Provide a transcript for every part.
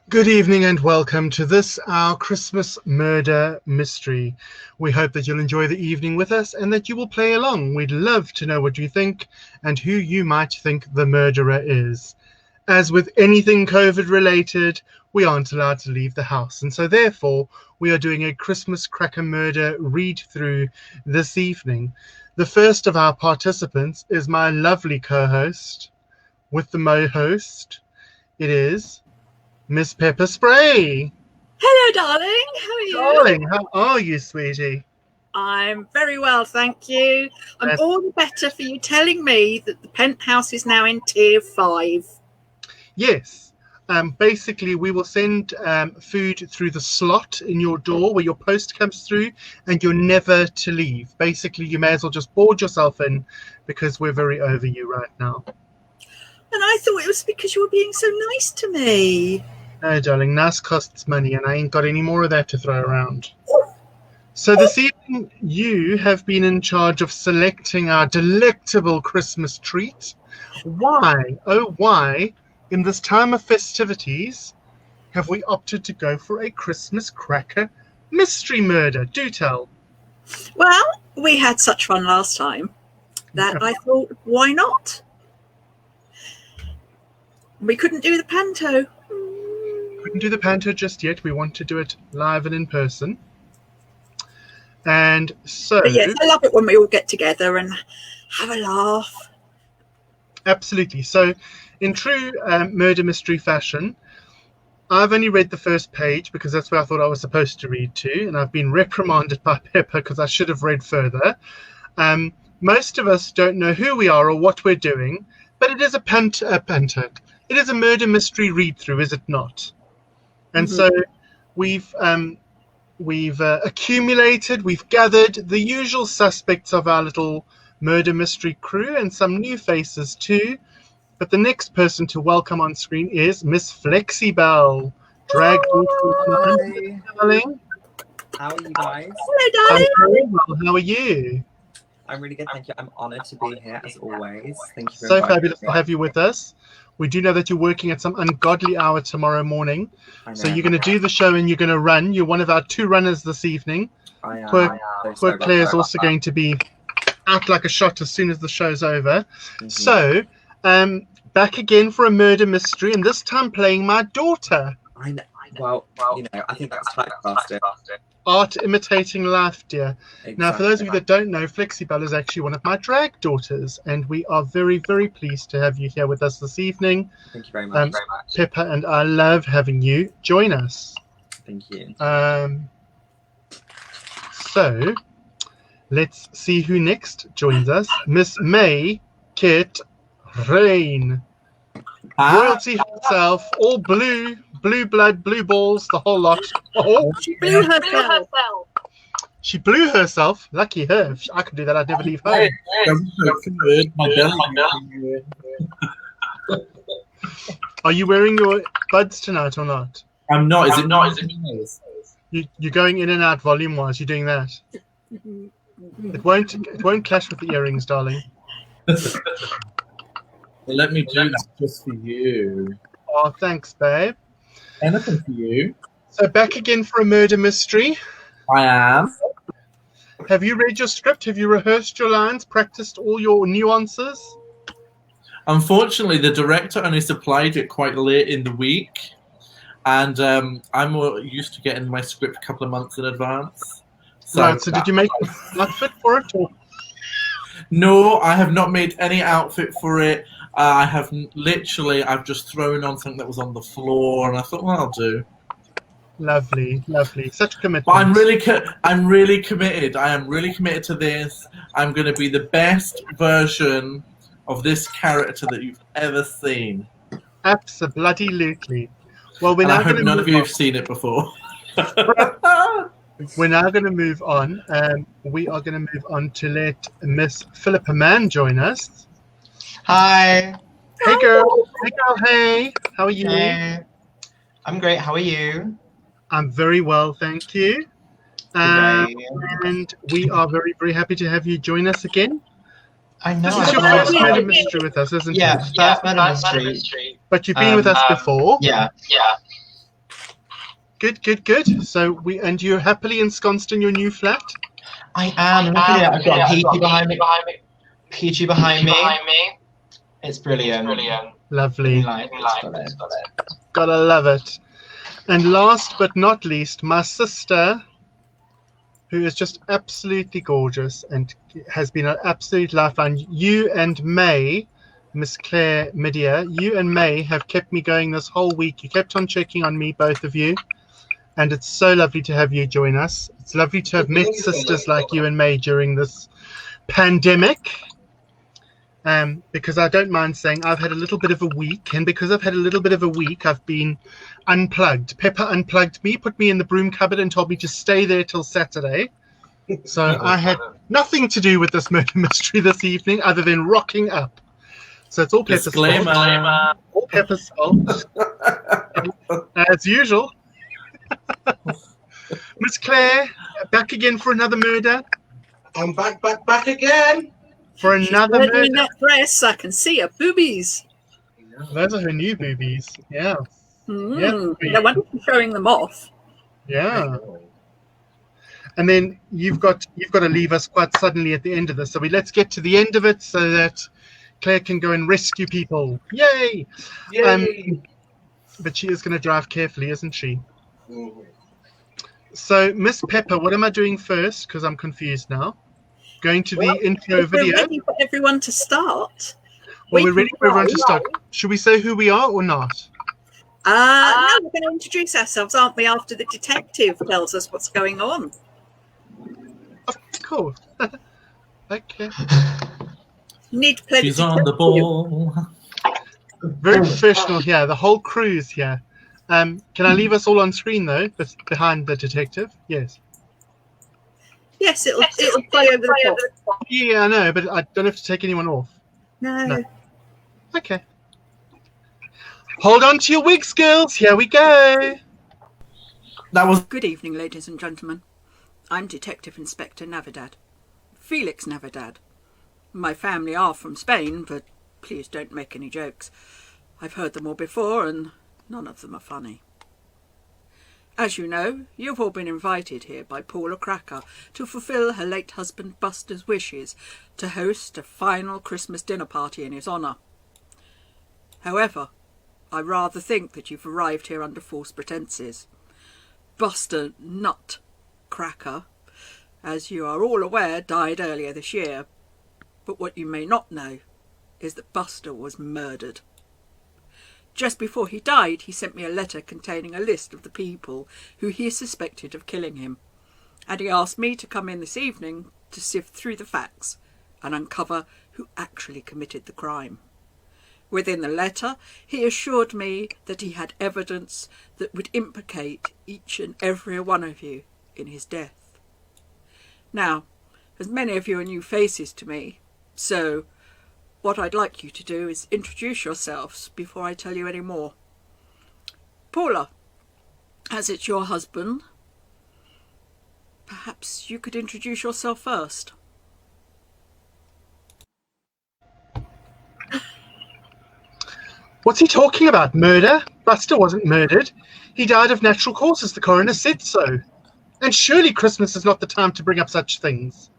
Good evening and welcome to this, our Christmas murder mystery. We hope that you'll enjoy the evening with us and that you will play along. We'd love to know what you think and who you might think the murderer is. As with anything COVID related, we aren't allowed to leave the house, and so therefore we are doing a Christmas cracker murder read through this evening. The first of our participants is my lovely co-host with the mo-host. It is Miss Pepper Spray. Hello, darling. How are you? Darling, how are you, sweetie? I'm very well, thank you. I'm all the better for you telling me that the penthouse is now in tier 5. Yes. Basically, we will send food through the slot in your door where your post comes through, and you're never to leave. Basically, you may as well just board yourself in because we're very over you right now. And I thought it was because you were being so nice to me. No, darling, nice costs money, and I ain't got any more of that to throw around. So this evening, you have been in charge of selecting our delectable Christmas treat. Why, oh why, in this time of festivities, have we opted to go for a Christmas cracker mystery murder? Do tell. Well, we had such fun last time that I thought, why not? We couldn't do the panto. Couldn't do the panto just yet. We want to do it live and in person. And so... But yes, I love it when we all get together and have a laugh. Absolutely. So, in true murder mystery fashion, I've only read the first page because that's where I thought I was supposed to read to, and I've been reprimanded by Pepper because I should have read further. Most of us don't know who we are or what we're doing, but it is a panto. It is a murder mystery read-through, is it not? And so we've accumulated, we've gathered the usual suspects of our little murder mystery crew and some new faces too. But the next person to welcome on screen is Miss FlexiBelle. Drag Hi. darling. How are you guys? Hello, I'm darling. very well. How are you? I'm really good, thank you. I'm honoured to be here as always. Thank you for So inviting fabulous me. to have you with us. We do know that you're working at some ungodly hour tomorrow morning. I know. So you're going to do the show and you're going to run. You're one of our 2 runners this evening. I am. Poor Claire's also going to be out like a shot as soon as the show's over. So, back again for a murder mystery, and this time playing my daughter. I know. Well, I think that's typecasted. Art imitating life, dear. Exactly. Now, for those of you that don't know, FlexiBelle is actually one of my drag daughters, and we are very, very pleased to have you here with us this evening. Thank you very much. Pippa and I love having you join us. Thank you. So, let's see who next joins us. Miss May Kit Rain. Royalty herself, all blue blood, blue balls, the whole lot. Oh, She blew herself. she blew herself. Lucky her. If I could do that, I'd never leave home. My belly. Are you wearing your buds tonight or not? I'm not. Is it not? You're going in and out volume-wise. You're doing that. It won't clash with the earrings, darling. Well, let me do this just for you. Oh, thanks, babe. Anything for you. So back again for a murder mystery. I am. Have you read your script? Have you rehearsed your lines? Practiced all your nuances? Unfortunately, the director only supplied it quite late in the week, and I'm more used to getting my script a couple of months in advance. So did you make an outfit for it? Or? No, I have not made any outfit for it. I've just thrown on something that was on the floor, and I thought, well, I'll do. Lovely. Such commitment. But I'm really committed. I am really committed to this. I'm going to be the best version of this character that you've ever seen. Absolutely. Well, I hope none of you have seen it before. We're now going to move on. We are going to move on to let Miss Philippa Mann join us. Hi. Hey, girl. Hey. How are you? Hey. I'm great. How are you? I'm very well, thank you. And we are very, very happy to have you join us again. I know. This is your first murder mystery with us, isn't it? Yeah, first murder mystery. But you've been with us before. Yeah. Good, good, good. So and you're happily ensconced in your new flat? I am. Look at it. I've got Peachy behind me. Peachy behind me. It's brilliant. Lovely. Got it. Gotta love it. And last but not least, my sister, who is just absolutely gorgeous and has been an absolute lifeline. You and May, Miss Clair, Mydia, you and May have kept me going this whole week. You kept on checking on me, both of you. And it's so lovely to have you join us. It's lovely to have met sisters like you and May during this pandemic. Because I don't mind saying I've had a little bit of a week. And because I've had a little bit of a week, I've been unplugged. Pepper unplugged me, put me in the broom cupboard and told me to stay there till Saturday. So I had nothing to do with this murder mystery this evening other than rocking up. So it's all Pepper's fault. All Pepper's fault. As usual. Miss Clair, back again for another murder. I'm back again. For another murder. In that dress, I can see her boobies. Those are her new boobies. Yeah. No wonder she's showing them off. Yeah. And then you've got to leave us quite suddenly at the end of this. So let's get to the end of it so that Claire can go and rescue people. Yay! But she is going to drive carefully, isn't she? Mm-hmm. So, Miss Pepper, what am I doing first? Because I'm confused now. Going to the intro video. We're ready for everyone to start. Well, we're ready for everyone to start. Should we say who we are or not? No, we're going to introduce ourselves, aren't we, after the detective tells us what's going on. Of course. Okay. Need to play She's on the ball. Very professional here. The whole crew's here. Can I leave us all on screen, though, behind the detective? Yes. Yes, it'll play over the top. Yeah, I know, but I don't have to take anyone off. No. Okay. Hold on to your wigs, girls. Here we go. That was Good evening, ladies and gentlemen. I'm Detective Inspector Navidad. Felix Navidad. My family are from Spain, but please don't make any jokes. I've heard them all before, and none of them are funny. As you know, you've all been invited here by Paula Cracker to fulfil her late husband Buster's wishes to host a final Christmas dinner party in his honour. However, I rather think that you've arrived here under false pretences. Buster Nut Cracker, as you are all aware, died earlier this year. But what you may not know is that Buster was murdered. Just before he died, he sent me a letter containing a list of the people who he suspected of killing him, and he asked me to come in this evening to sift through the facts and uncover who actually committed the crime. Within the letter, he assured me that he had evidence that would implicate each and every one of you in his death. Now, as many of you are new faces to me, so what I'd like you to do is introduce yourselves before I tell you any more. Paula, as it's your husband, perhaps you could introduce yourself first. What's he talking about? Murder? Buster wasn't murdered. He died of natural causes. The coroner said so. And surely Christmas is not the time to bring up such things.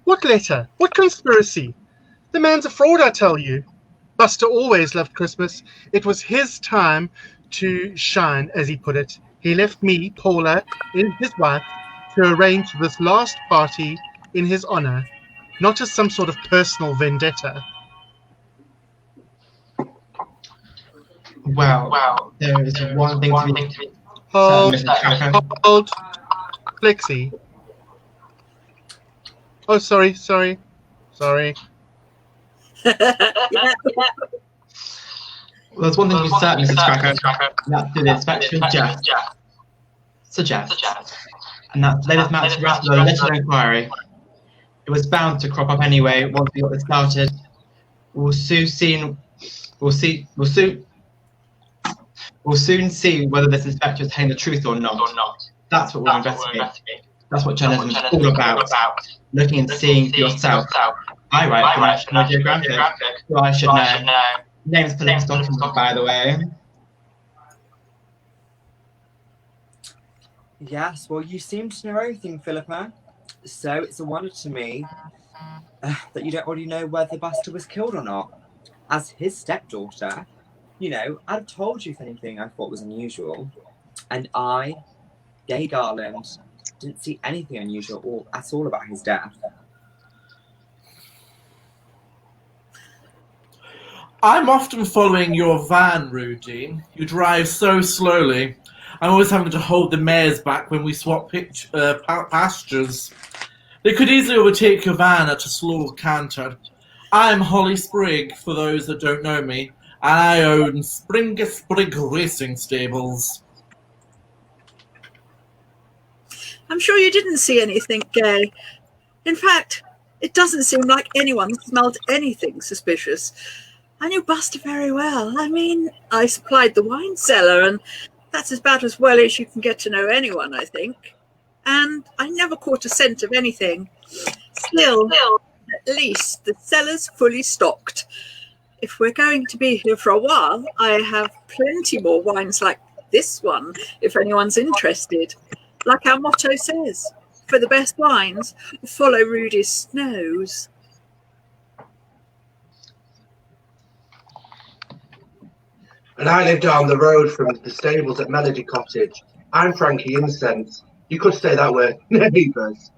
What letter? What conspiracy? The man's a fraud, I tell you. Buster always loved Christmas. It was his time to shine, as he put it. He left me, Paula, and his wife, to arrange this last party in his honor, not as some sort of personal vendetta. Well, there is one thing to be Hold, Mr. Cracker. hold, Flexi. Oh, sorry. Well, there's one thing to be certain, Mrs. Cracker, and that's that the Inspector suggests, and that's latest matters the rest of the letter inquiry. It was bound to crop up anyway once we got this started. We'll soon see whether this inspector is telling the truth or not. That's what we'll investigate. That's what journalism is all about. Looking and seeing for yourself. I write for National Geographic, so I should know. Name's Philippa, by the way. Yes, well, you seem to know everything, Philippa. So it's a wonder to me that you don't already know whether Buster was killed or not. As his stepdaughter, I'd have told you if anything I thought was unusual. And I, Gay Garland, didn't see anything unusual at all about his death. I'm often following your van, Rudy. You drive so slowly. I'm always having to hold the mares back when we swap pastures. They could easily overtake your van at a slow canter. I'm Holly Sprigg, for those that don't know me, and I own Sprigg Racing Stables. I'm sure you didn't see anything, Gay. In fact, it doesn't seem like anyone smelled anything suspicious. I knew Buster very well. I mean, I supplied the wine cellar, and that's about as well as you can get to know anyone, I think. And I never caught a scent of anything. Still, at least the cellar's fully stocked. If we're going to be here for a while, I have plenty more wines like this one, if anyone's interested. Like our motto says, for the best wines, follow Rudy's nose. And I live down the road from the stables at Melody Cottage. I'm Frankie Incense. You could say that we're neighbours.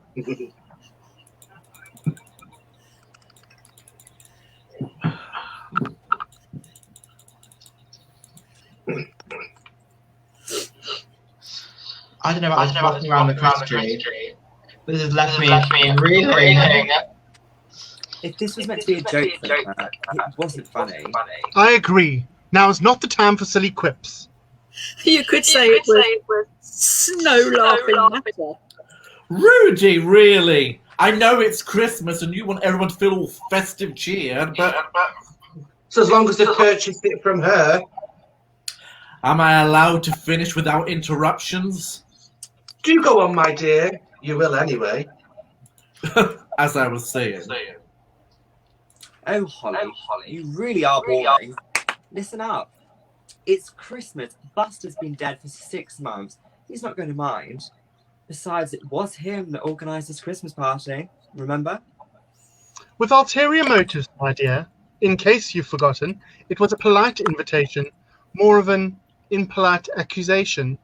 I don't know about walking around the Christmas tree, but this has left me really. If this was meant to be a joke, Philippa, it wasn't funny. I agree. Now is not the time for silly quips. You could say it was snow laughing matter. Rudy, really? I know it's Christmas and you want everyone to feel all festive cheer, but... So as long as they purchased it from her. Am I allowed to finish without interruptions? Do go on, my dear. You will anyway. As I was saying. Oh, Holly, you really are boring. Listen up. It's Christmas. Buster's been dead for 6 months. He's not going to mind. Besides, it was him that organised this Christmas party. Remember? With ulterior motives, my dear. In case you've forgotten, it was a polite invitation, more of an impolite accusation.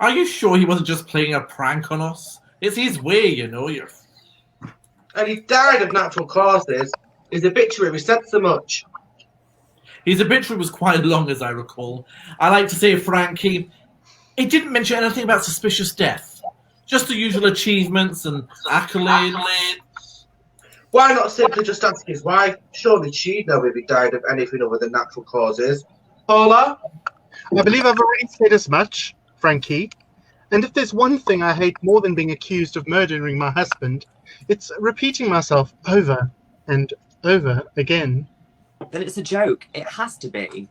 Are you sure he wasn't just playing a prank on us? It's his way, you know. And he died of natural causes. His obituary said so much. His obituary was quite long, as I recall. I like to say, Frankie, it didn't mention anything about suspicious death. Just the usual achievements and accolades. Why not simply just ask his wife? Surely she'd know if he died of anything other than natural causes. Paula? I believe I've already said as much, Frankie. And if there's one thing I hate more than being accused of murdering my husband, it's repeating myself over and over again. Then it's a joke. It has to be.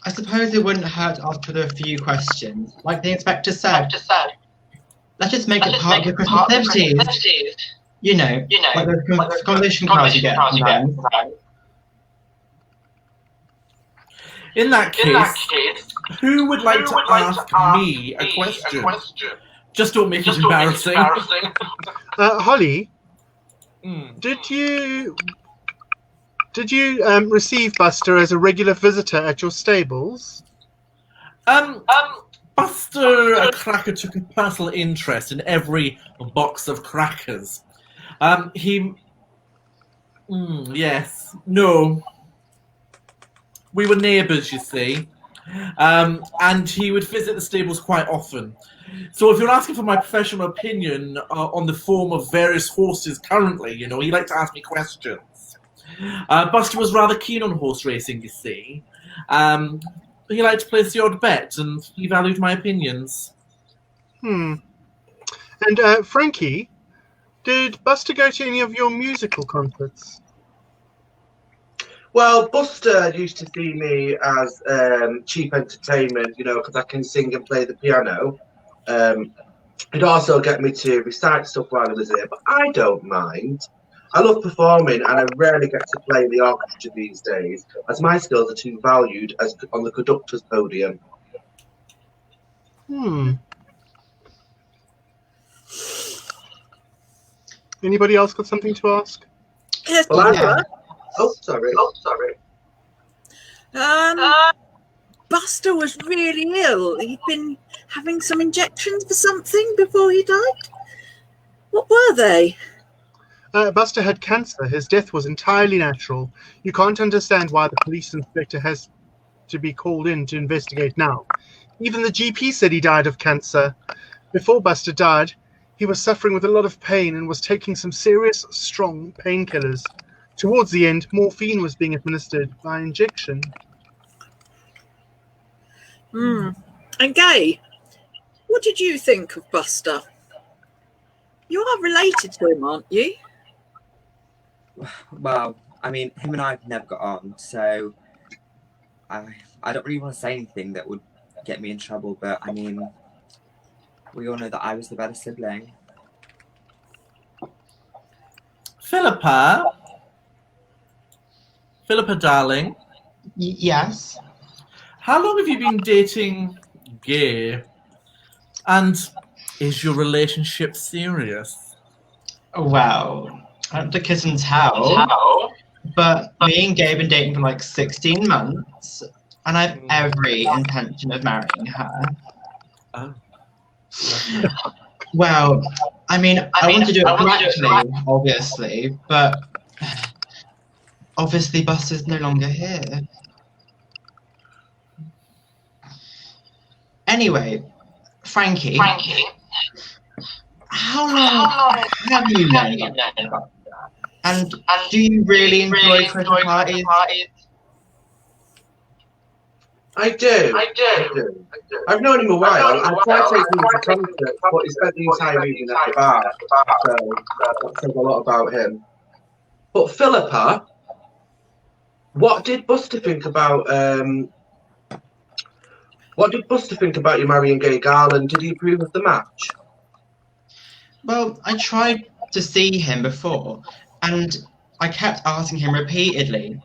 I suppose it wouldn't hurt to ask her a few questions, like the inspector said. Let's just make it part of the Christmas festivities. You know, like those conversation cards you get sometimes. In that case, who would like to ask me a question? Just don't make it embarrassing. Holly, did you receive Buster as a regular visitor at your stables? Buster a Cracker took a personal interest in every box of crackers. Yes, no. We were neighbours, you see. And he would visit the stables quite often. So if you're asking for my professional opinion on the form of various horses currently, you know, he liked to ask me questions. Buster was rather keen on horse racing, you see. He liked to place the odd bet, and he valued my opinions. And Frankie, did Buster go to any of your musical concerts? Well, Buster used to see me as cheap entertainment, you know, because I can sing and play the piano. He'd also get me to recite stuff while I was there, but I don't mind. I love performing, and I rarely get to play in the orchestra these days, as my skills are too valued as on the conductor's podium. Anybody else got something to ask? Yes, Well, I- Barbara. Oh, sorry. Buster was really ill. He'd been having some injections for something before he died. What were they? Buster had cancer. His death was entirely natural. You can't understand why the police inspector has to be called in to investigate now. Even the GP said he died of cancer. Before Buster died, he was suffering with a lot of pain and was taking some serious, strong painkillers. Towards the end, morphine was being administered by injection. And Gay, what did you think of Buster? You are related to him, aren't you? Well, I mean, him and I have never got on, so I don't really want to say anything that would get me in trouble, but I mean, we all know that I was the better sibling. Philippa, darling, Yes. how long have you been dating Gay? And is your relationship serious? Well, I don't have to kiss and tell, but me and Gabe have been dating for like 16 months, and I have every intention of marrying her. Oh. Well, I mean, I want to do it correctly, obviously, but obviously Buster's no longer here. Anyway, Frankie, how long have you known Buster? And do you really enjoy Christmas parties? I do. I've known him a while. I've tried taking him to concerts, but he spent the entire evening at the bar. So that says a lot about him. But Philippa, what did Buster think about you marrying Gay Garland? Did he approve of the match? Well, I tried to see him before, and I kept asking him repeatedly,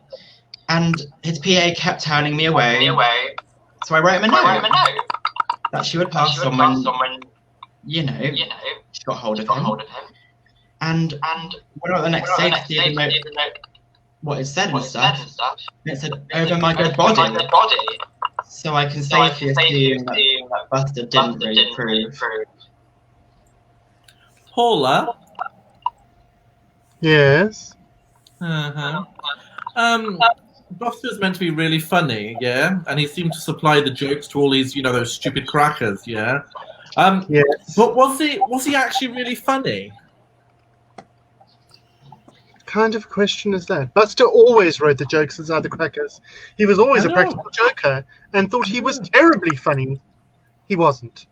and his PA kept turning me away. So I wrote him a note that she would pass on when, you know, she got hold of him. And when I went the next day to see the note, what it said and stuff, and it said, over my dead body. So I can safely assume that Buster didn't really approve. Paula? Yes. Buster's meant to be really funny, yeah? And he seemed to supply the jokes to all these, those stupid crackers, yeah? Yes. But was he actually really funny? Kind of question is that? Buster always wrote the jokes inside the crackers. He was always a practical joker and thought he was terribly funny. He wasn't.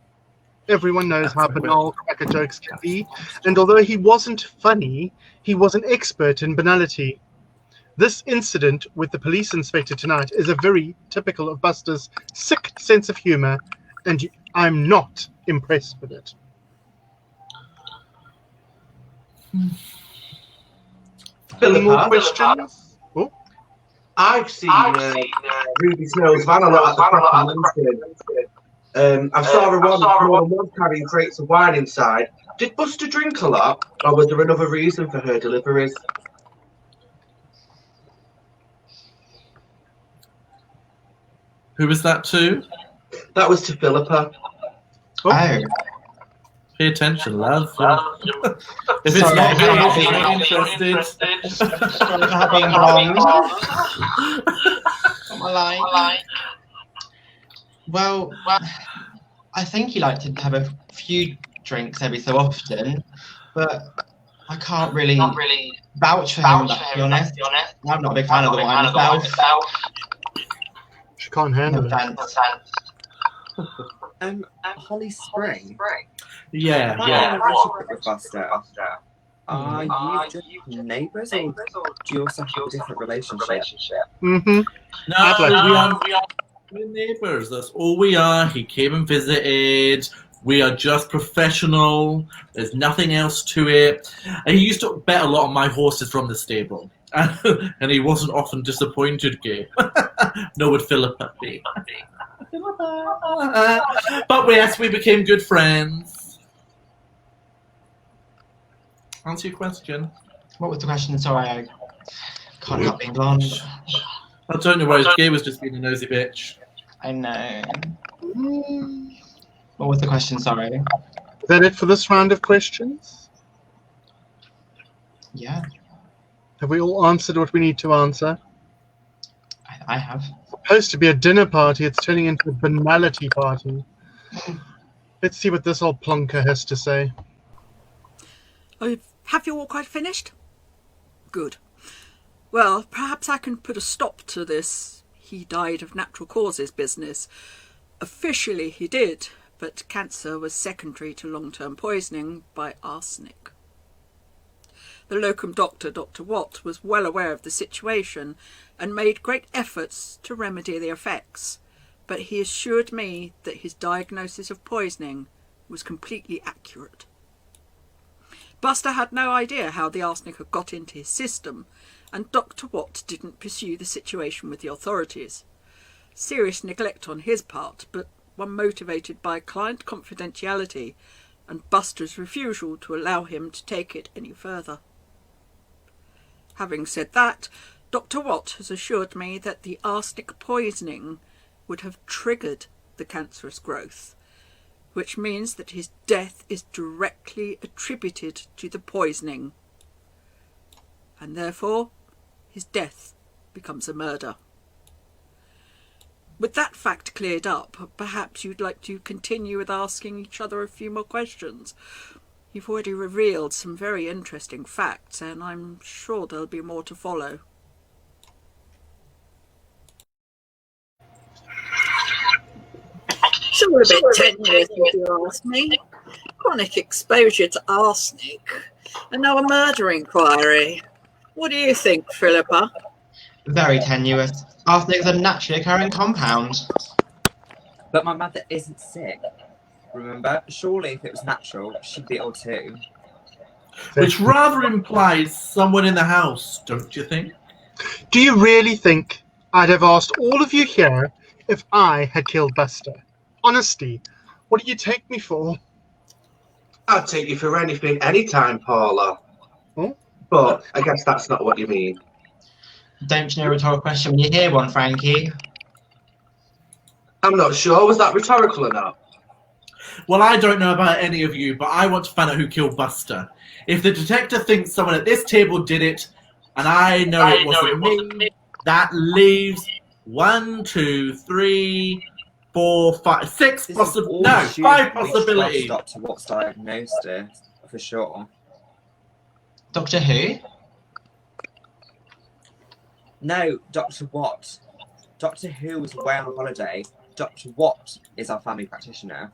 Everyone knows how banal cracker jokes can be, and although he wasn't funny, he was an expert in banality. This incident with the police inspector tonight is a very typical of Buster's sick sense of humor, and I'm not impressed with it. Any more questions? Oh. I've seen Ruby Snow's van a lot at the Cracker Mansion. I saw her once carrying crates of wine inside. Did Buster drink a lot, or was there another reason for her deliveries? Who was that to? That was to Philippa. Oh. Pay attention, love. If it's not very interested. Sorry for not being blonde. Got my line. Well, I think he liked to have a few drinks every so often, but I can't really vouch for him, to be honest. I'm not a big fan of the wine myself. She can't handle it. Holly Spring. Yeah. With Buster. Are you just neighbours, or do you also have a different relationship? Mm-hmm. No, we're neighbours. That's all we are. He came and visited. We are just professional. There's nothing else to it. And he used to bet a lot on my horses from the stable. And he wasn't often disappointed, Gay. Nor would Philippa be. But yes, we became good friends. Answer your question. What was the question? Sorry, I can't help being blonde. I don't know why Gay was just being a nosy bitch. I know. What was the question? Sorry. Is that it for this round of questions? Yeah, Have we all answered what we need to answer? I have. It's supposed to be a dinner party. It's turning into a banality party. Let's see what this old plonker has to say. Oh, have you all quite finished? Good. Well, perhaps I can put a stop to this he died of natural causes business. Officially he did, but cancer was secondary to long-term poisoning by arsenic. The locum doctor, Dr. Watt, was well aware of the situation and made great efforts to remedy the effects, but he assured me that his diagnosis of poisoning was completely accurate. Buster had no idea how the arsenic had got into his system, and Dr. Watt didn't pursue the situation with the authorities. Serious neglect on his part, but one motivated by client confidentiality and Buster's refusal to allow him to take it any further. Having said that, Dr. Watt has assured me that the arsenic poisoning would have triggered the cancerous growth, which means that his death is directly attributed to the poisoning, and therefore his death becomes a murder. With that fact cleared up, perhaps you'd like to continue with asking each other a few more questions. You've already revealed some very interesting facts, and I'm sure there'll be more to follow. It's all a bit tenuous, if you ask me. Chronic exposure to arsenic, and now a murder inquiry. What do you think, Philippa? Very tenuous. Arsenic is a naturally occurring compound. But my mother isn't sick. Remember, surely if it was natural, she'd be ill too. Which rather implies someone in the house, don't you think? Do you really think I'd have asked all of you here if I had killed Buster? Honesty, what do you take me for? I'd take you for anything, anytime, Paula. Oh? But I guess that's not what you mean. Don't you know a rhetorical question when you hear one, Frankie? I'm not sure. Was that rhetorical or not? Well, I don't know about any of you, but I want to find out who killed Buster. If the detective thinks someone at this table did it, and I know it wasn't me, that leaves 1, 2, 3, 4, 5, 6 possibilities. 5 possibilities. Dr. Watt's diagnosed it, for sure. Doctor Who? No, Dr. Watt. Doctor Who was away on holiday. Dr. Watt is our family practitioner.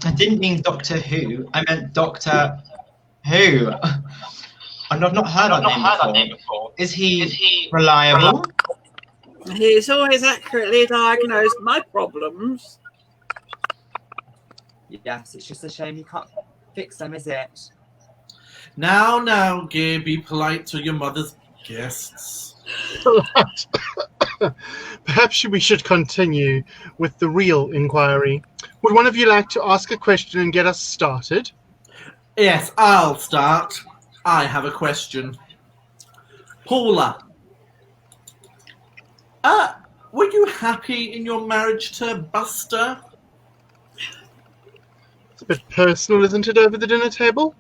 I didn't mean Doctor Who. I meant Doctor Who. I've not heard that name before. Is he reliable? He's always accurately diagnosed my problems. Yes, it's just a shame you can't fix them, is it? Now, Gay, be polite to your mother's guests. Perhaps we should continue with the real inquiry. Would one of you like to ask a question and get us started? Yes, I'll start. I have a question. Paula, were you happy in your marriage to Buster? It's a bit personal, isn't it, over the dinner table?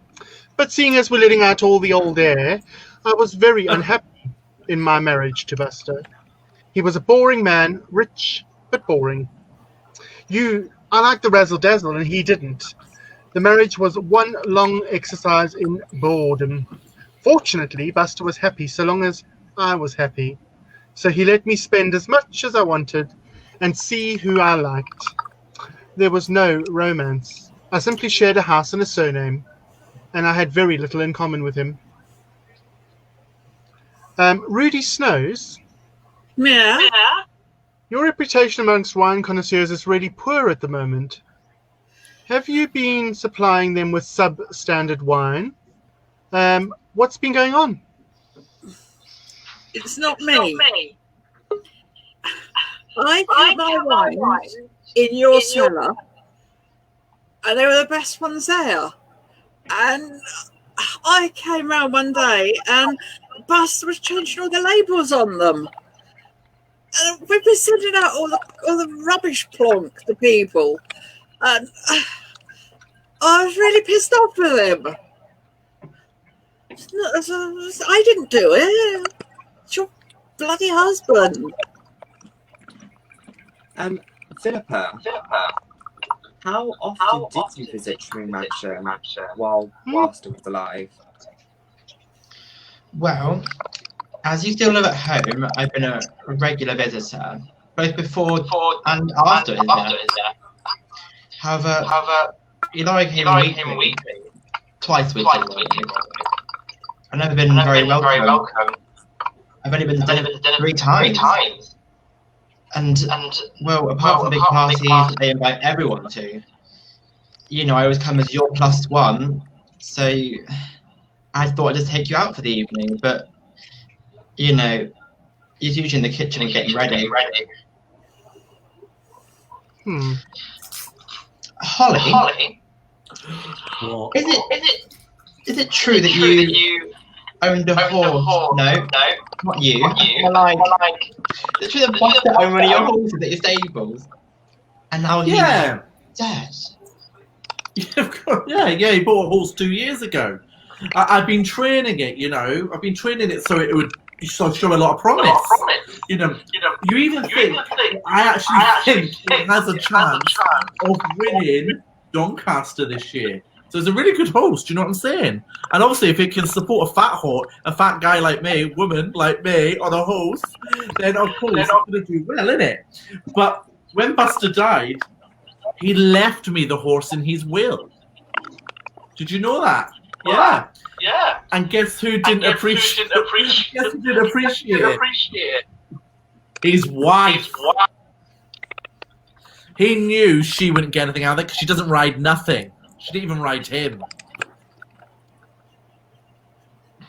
But seeing as we're letting out all the old air, I was very unhappy in my marriage to Buster. He was a boring man, rich but boring. I liked the razzle-dazzle and he didn't. The marriage was one long exercise in boredom. Fortunately, Buster was happy so long as I was happy. So he let me spend as much as I wanted and see who I liked. There was no romance. I simply shared a house and a surname, and I had very little in common with him. Rudy Snows? Yeah? Your reputation amongst wine connoisseurs is really poor at the moment. Have you been supplying them with substandard wine? What's been going on? It's not me. I keep my wines in your cellar, and they were the best ones there. And I came round one day and Buster was changing all the labels on them. And we've been sending out all the rubbish plonk to people. And I was really pissed off with him. I didn't do it. It's your bloody husband. Philippa, how often did you visit Trim Mansion while Buster was alive? Well, as you still live at home, I've been a regular visitor, both before and after his death. However, although I came weekly, twice weekly, I've never been very welcome. I've only been to dinner 3 times. And well, apart from the big parties that they invite everyone to, I always come as your +1, so I thought I'd just take you out for the evening, but, you're usually in the kitchen and getting ready. Holly? What? Is it true that you owned a horse? No, not you. Like, is it true that Buster owned one of your horses at your stables? And now he's dead? Yeah, of course. Yeah, he bought a horse 2 years ago. I've been training it, I've been training it so it would show a lot of promise. You even think, I actually think it has a chance of winning Doncaster this year. So it's a really good horse, do you know what I'm saying? And obviously if it can support a fat guy like me, woman like me on a horse, then of course it's going to do well, isn't it? But when Buster died, he left me the horse in his will. Did you know that? Yeah. And guess who didn't appreciate it? His wife. He knew she wouldn't get anything out of it because she doesn't ride nothing. She didn't even ride him.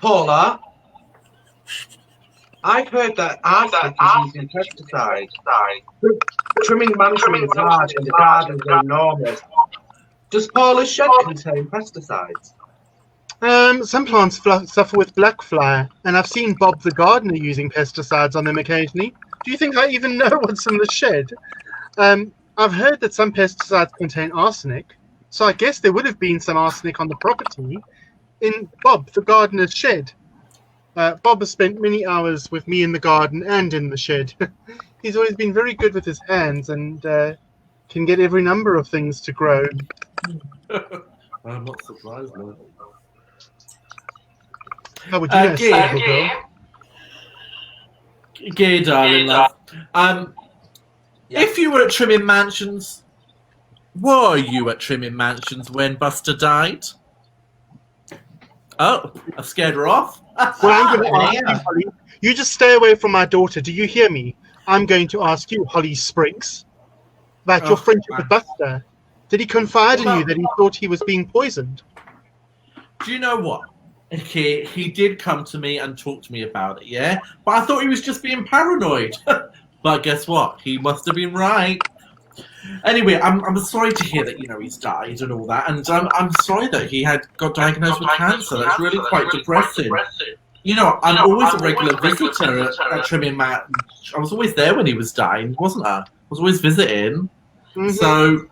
Paula, I've heard that arsenic is used in pesticides. Trimming mansions large and the gardens are enormous. Does Paula's shed contain pesticides? Some plants suffer with black fly, and I've seen Bob the gardener using pesticides on them occasionally. Do you think I even know what's in the shed? I've heard that some pesticides contain arsenic, so I guess there would have been some arsenic on the property in Bob the gardener's shed. Bob has spent many hours with me in the garden and in the shed. He's always been very good with his hands and can get every number of things to grow. I'm not surprised, no. How would you know, Gay, darling love. If you were at Trimming Mansions, were you at Trimming Mansions when Buster died? Oh, I scared her off. Well, I'm going to ask you, Holly. You just stay away from my daughter. Do you hear me? I'm going to ask you, Holly Spriggs, about your friendship with Buster. Did he confide in you that he thought he was being poisoned? Do you know what? Okay, he did come to me and talk to me about it, yeah? But I thought he was just being paranoid. But guess what? He must have been right. Anyway, I'm sorry to hear that, he's died and all that. And I'm sorry that he got diagnosed with cancer. That's really quite depressing. I'm always a regular visitor at Trimming Mansion. I was always there when he was dying, wasn't I? I was always visiting. Mm-hmm. So...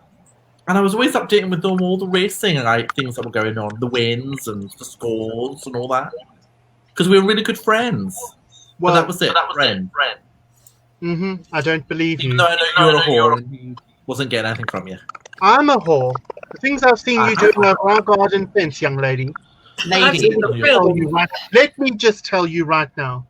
And I was always updating with them all the racing things that were going on, the wins and the scores and all that. Because we were really good friends. Well, that was it, friend. I don't believe you. Even though I know you're a whore and he wasn't getting anything from you. I'm a whore. The things I've seen you doing over our garden fence, young lady. Let me just tell you right now.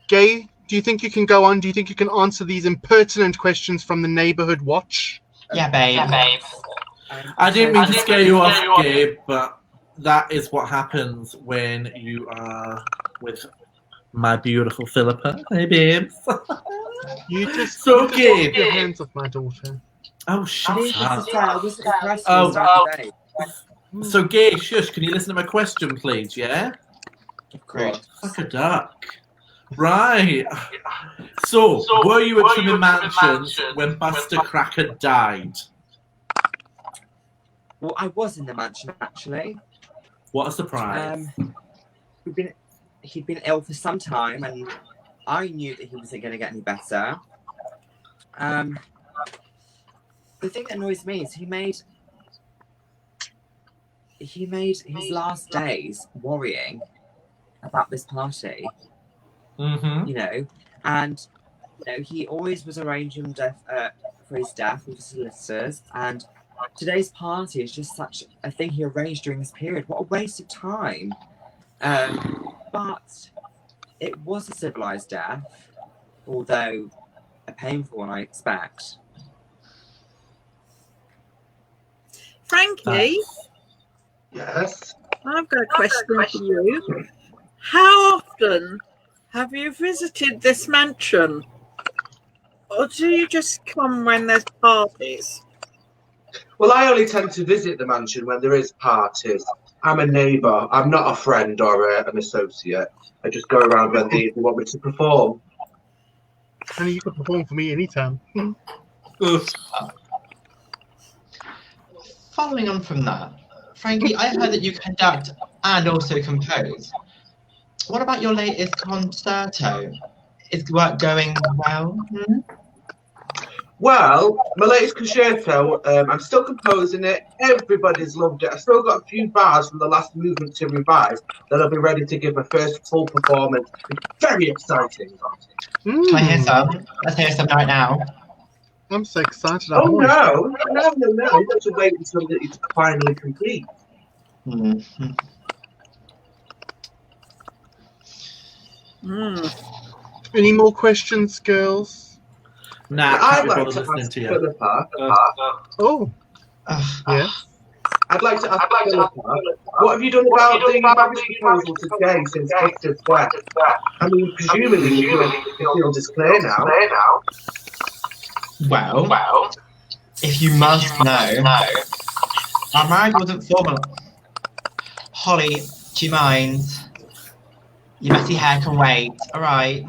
Gay, do you think you can go on? Do you think you can answer these impertinent questions from the neighborhood watch? Yeah, babe. I didn't mean to scare you off, Gabe, but that is what happens when you are with my beautiful Philippa. Hey, babes. You just so Gabe. Your hands off my daughter. Oh, shut up. So, Gabe, shush, can you listen to my question, please, yeah? Great. Like a duck. Right. So, were you at Trimming Mansions when Buster Cracker died? Well, I was in the mansion actually. What a surprise. He'd been ill for some time, and I knew that he wasn't going to get any better. The thing that annoys me is he made his last days worrying about this party. Mm-hmm. You know, and he always was arranging for his death with his solicitors, and today's party is just such a thing he arranged during this period. What a waste of time. But it was a civilized death, although a painful one, I expect. Frankie, Yes. I've got a question for you. How often have you visited this mansion? Or do you just come when there's parties? Well, I only tend to visit the mansion when there is parties. I'm a neighbour. I'm not a friend or an associate. I just go around when they want me to perform. Honey, you can perform for me anytime. Following on from that, Frankie, I heard that you conduct and also compose. What about your latest concerto? Is work going well? Well, my latest concerto, I'm still composing it. Everybody's loved it. I've still got a few bars from the last movement to revise that I'll be ready to give my first full performance. It's very exciting. Can I hear some? Let's hear some right now. I'm so excited. Oh, no. You have to wait until it's finally complete. Mm-hmm. Any more questions, girls? Nah, I'd can't be like bothered to listening ask to you. Philippa. Oh, yeah. I'd like to ask Philippa, what have you done about the marriage proposal to Gay since Buster's death? I mean, presumably the field is clear now. Well, if you must know, our marriage wasn't formal. Holly, do you mind? Your messy hair can wait, alright?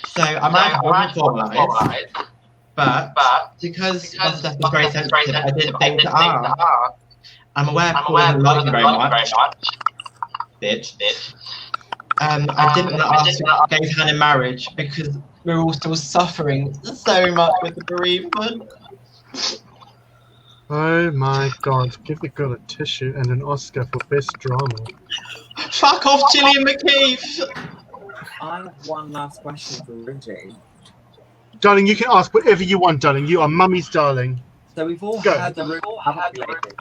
So, our marriage wasn't formalised, but because Buster was very sensitive, I didn't think to ask. I'm aware Paul doesn't like you very much. Bitch. I didn't want to ask Gay's hand in marriage because we're all still suffering so much with the bereavement. Oh my God! Give the girl a tissue and an Oscar for best drama. Fuck off, Gillian McKeith! I have one last question for Rudy. Darling, you can ask whatever you want, darling. You are mummy's darling. So we've all Go. heard the rumours, haven't we, ladies?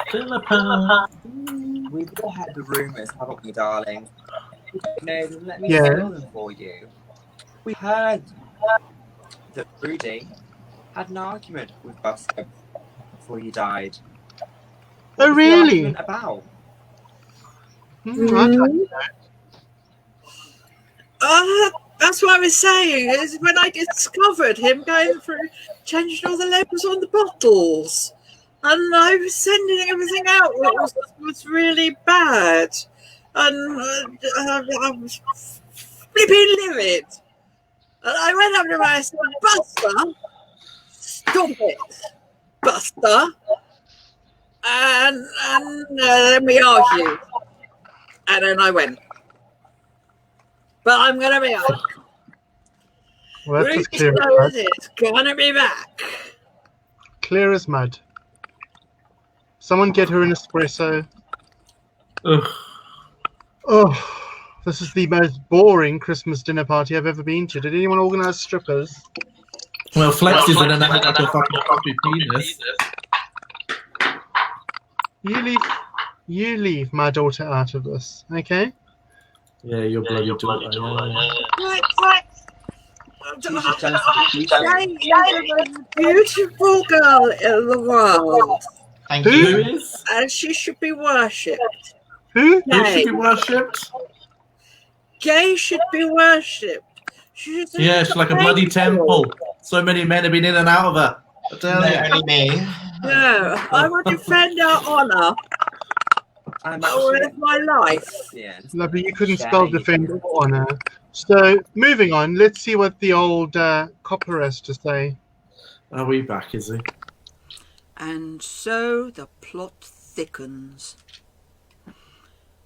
Philippa. We've all heard the rumours, haven't we, darling? No, then let me Yeah. spill them for you. We heard that Rudy had an argument with Buster before he died. Oh, What was the really? argument about? That's what I was saying, is when I discovered him going through changing all the labels on the bottles. And I was sending everything out that was really bad. And I was flipping livid. And I went up to him and I said, Buster, stop it, Buster. And then we argued. And then I went. But I'm going to be honest. Well, that's as Rudy clear as knows mud. it's going to be back. Clear as mud. Someone get her an espresso. Ugh. Oh, this is the most boring Christmas dinner party I've ever been to. Did anyone organise strippers? Well, Flex is in an actual fucking coffee penis. You leave my daughter out of this, okay? Yeah, you're bloody daughter. What? She's just jealous of the future. Jane is the most beautiful girl in the world. Thank Who? Who you. is? And she should be worshipped. Who? Who should be worshipped? Gay should be worshipped. She's Yeah, she's like a bloody temple. So many men have been in and out of her. I tell No, you. only me. No, I will defend our honour with my life. Yeah. Lovely, you couldn't spell defend or honour. So, moving on, let's see what the old copper has to say. Are we back, is he? And so the plot thickens.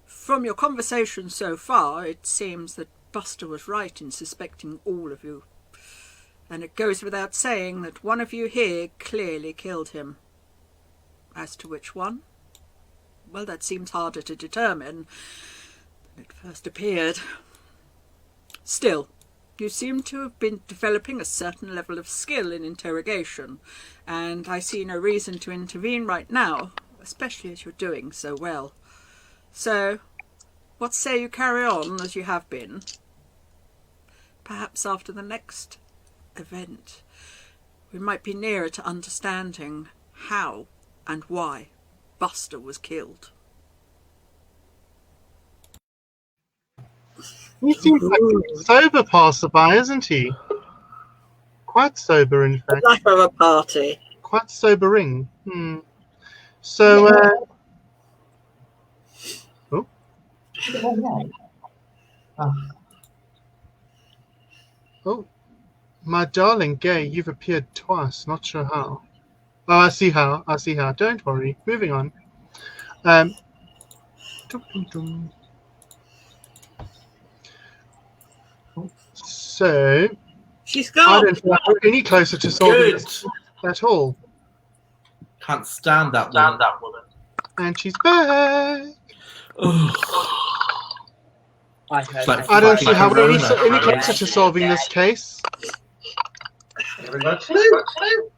From your conversation so far, it seems that Buster was right in suspecting all of you. And it goes without saying that one of you here clearly killed him. As to which one? Well, that seems harder to determine than it first appeared. Still, you seem to have been developing a certain level of skill in interrogation, and I see no reason to intervene right now, especially as you're doing so well. So, what say you carry on as you have been? Perhaps after the next event, we might be nearer to understanding how and why Buster was killed. He seems like a sober passerby, isn't he? Quite sober, in fact. Life of a party. Quite sobering. So, oh, my darling Gay, you've appeared twice. Not sure how. Oh, I see how. Don't worry. Moving on. Dum, dum, dum. So, She's I gone. don't feel like we're any closer to solving this at all. Can't stand that woman. And she's back. I heard. Like- I don't see how we're any Corona. closer to solving this case. Haven't got a clue.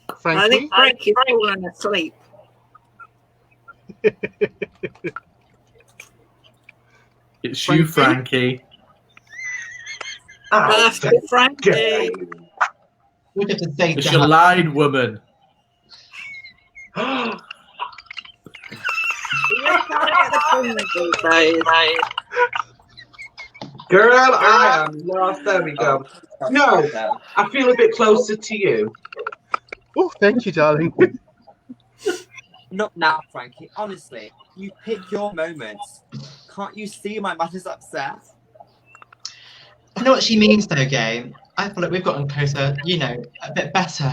I Frankly, think Frankie's fallen asleep. It's you, Frankie. Birthday, Frankie. We'd have to say It's your line, woman. You're trying to get the phone these days. Girl, I am lost. There we go. No, I feel a bit closer to you. oh, thank you, darling. Not now, Frankie. Honestly, you pick your moments. Can't you see my mother's upset? I know what she means, though, Gay. I feel like we've gotten closer, a bit better.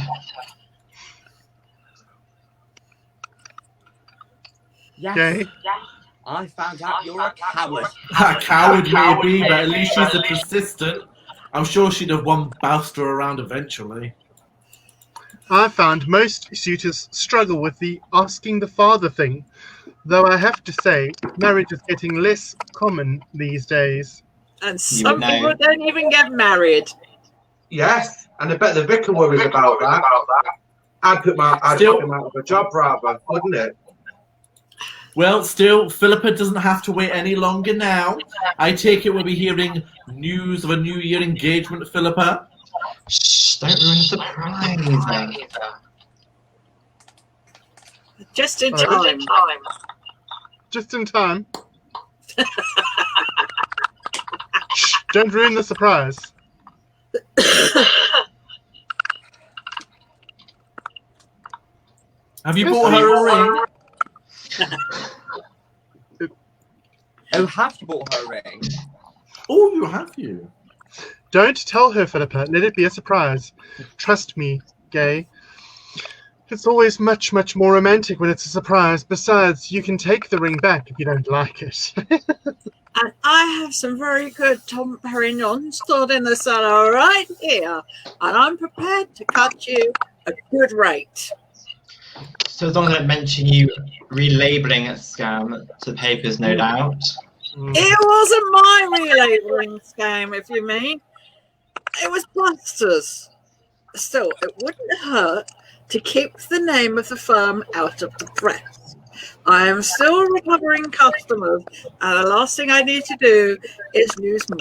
Yes. Gay. I found out you're a coward. A coward maybe, but at least she's a persistent. I'm sure she'd have won Buster around eventually. I found most suitors struggle with the asking the father thing, though I have to say, marriage is getting less common these days. And some people don't even get married. Yes, and I bet the vicar worries about that. I'd put him out of a job rather, wouldn't it? Well, still, Philippa doesn't have to wait any longer now. I take it we'll be hearing news of a New Year engagement, Philippa. Shh, don't ruin the surprise. Just in Oh. time. Just in time. Shh, don't ruin the surprise. Have you bought her a ring? Oh, have you bought her a ring? Oh, you have you? Don't tell her, Philippa. Let it be a surprise. Trust me, Gay. It's always much, much more romantic when it's a surprise. Besides, you can take the ring back if you don't like it. And I have some very good Tom Perignon stored in the cellar right here. And I'm prepared to cut you a good rate. So as long as I don't mention you relabeling a scam to the papers, no doubt. It wasn't my relabeling scam, if you mean. It was Buster's. Still, it wouldn't hurt to keep the name of the firm out of the press. I am still recovering customers, and the last thing I need to do is lose more.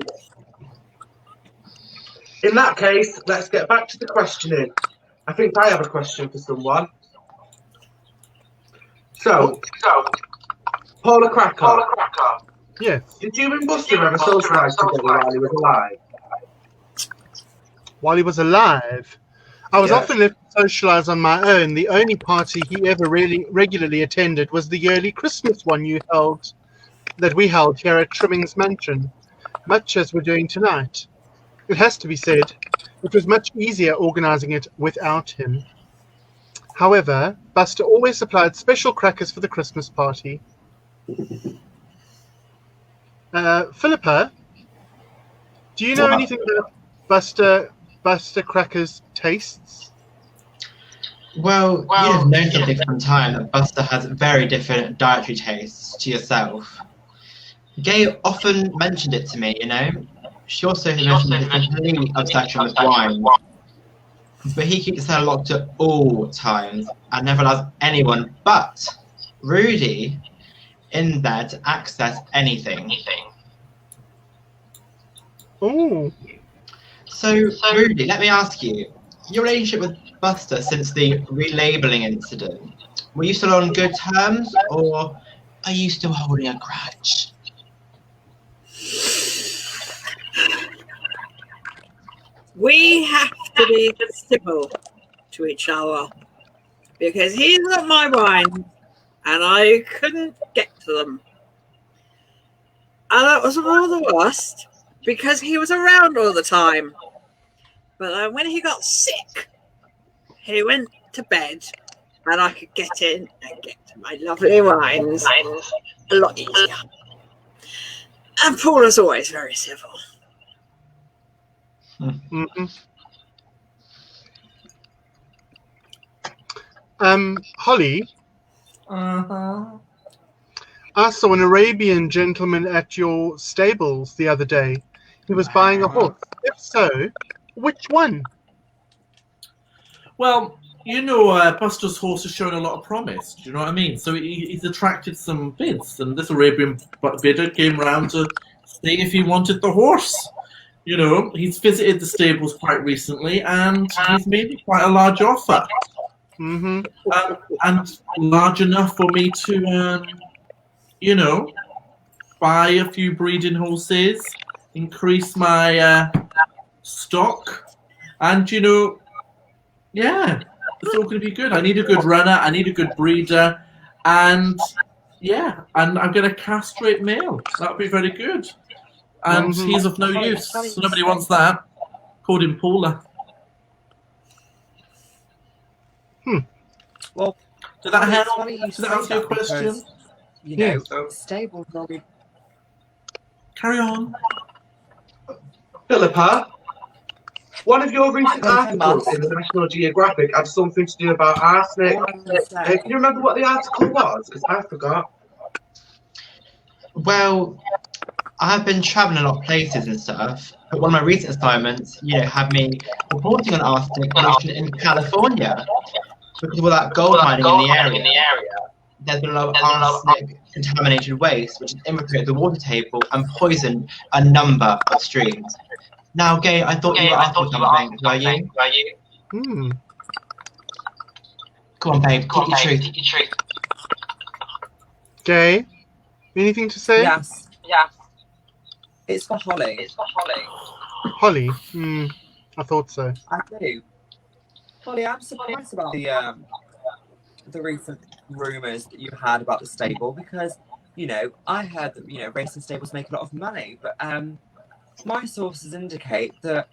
In that case, let's get back to the questioning. I think I have a question for someone. So, Paula Cracker. Yes. Did you and Buster ever socialise together while he was alive? While he was alive, I was Yeah. often left to socialise on my own. The only party he ever really regularly attended was the yearly Christmas one that we held here at Trimming's Mansion, much as we're doing tonight. It has to be said, It was much easier organising it without him. However, Buster always supplied special crackers for the Christmas party. Philippa, do you know What? anything about Buster Crackers' tastes? Well, you'd have known something from time that Buster has very different dietary tastes to yourself. Gay often mentioned it to me, you know. She also mentioned his complete obsession with wine. But he keeps her locked at all times and never allows anyone but Rudy in there to access anything. Oh. So, Rudy, let me ask you, your relationship with Buster since the relabeling incident, were you still on good terms, or are you still holding a grudge? We have to be civil to each other because he's got my wine and I couldn't get to them. And that was all the worst because he was around all the time. But then when he got sick, he went to bed and I could get in and get to my lovely wines a lot easier. And Paula's always very civil. Mm-hmm. Holly, I saw an Arabian gentleman at your stables the other day. He was buying a horse. If so, which one? Well, you know, Buster's horse has shown a lot of promise. Do you know what I mean? So he's attracted some bids, and this Arabian bidder came round to see if he wanted the horse. You know, he's visited the stables quite recently, and he's made me quite a large offer. Mm-hmm. And large enough for me to, you know, buy a few breeding horses, increase my stock, and, you know, yeah, it's all going to be good. I need a good runner, I need a good breeder, and, yeah, and I'm going to castrate male. That would be very good. And he's of no use, so nobody wants that. Called him Paula. Well, Did that help? funny you Did say that answer your that because, question? you know, stables normally. Carry on. Philippa, one of your recent Hello, articles Matt. in the National Geographic had something to do about arsenic. Can you remember what the article was? Because I forgot. Well, I've been traveling a lot of places and stuff, but one of my recent assignments, you know, had me reporting on arsenic pollution in California. Because of all that gold mining in the area, there's been a lot of arsenic contaminated waste, which has infiltrated the water table and poisoned a number of streams. Now, Gay, I thought you were asking something, were you? Hmm. Come on, babe, keep your truth. Gay, anything to say? Yes. It's for Holly. Holly, I thought so. I do. Holly, I'm surprised about the recent rumours that you had about the stable because, you know, I heard that, you know, racing stables make a lot of money, but my sources indicate that